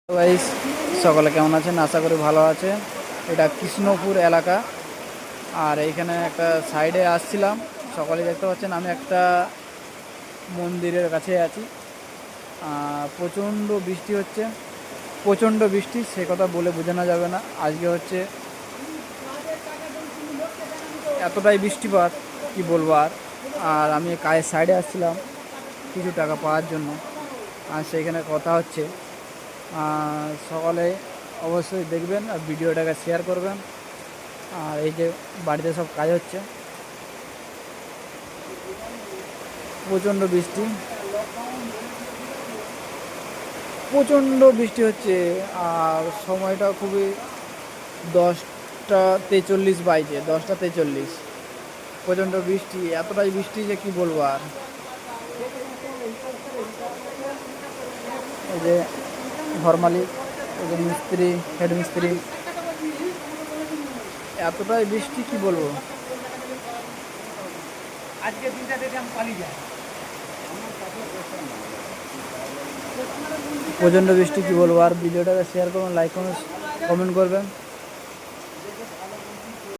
Guys, সকলে কেমন আছেন? আশা করি ভালো আছে। এটা কৃষ্ণপুর এলাকা। আর এইখানে একটা সাইডে আসছিলাম। সকলে দেখতে পাচ্ছেন আমি একটা মন্দিরের কাছে আছি। প্রচণ্ড বৃষ্টি হচ্ছে, প্রচণ্ড বৃষ্টি, সে কথা বলে বোঝানো যাবে না। আজকে হচ্ছে এতটাই বৃষ্টিপাত কি বলবো আর। আর আমি কাজের সাইডে আসছিলাম কিছু টাকা পাওয়ার জন্য, আর সেইখানে কথা হচ্ছে। সকলে অবশ্যই দেখবেন আর ভিডিওটাকে শেয়ার করবেন। আর এই যে বাড়িতে সব কাজ হচ্ছে, প্রচণ্ড বৃষ্টি, প্রচণ্ড বৃষ্টি হচ্ছে। আর সময়টা খুবই 10টা 43 বাইজে, 10টা 43। প্রচণ্ড বৃষ্টি, এতটাই বৃষ্টি যে কি বলবো আর। এই যে ঘর মালিক, এই যে মিস্ত্রি, হেড মিস্ত্রি, এতটাই বৃষ্টি কি বলবো। আজকে দিনটা দেখে আমি পালিয়ে যাই। প্রচণ্ড বৃষ্টি কি বলবো আর। ভিডিওটাকে শেয়ার করুন, লাইক করুন, কমেন্ট করবেন।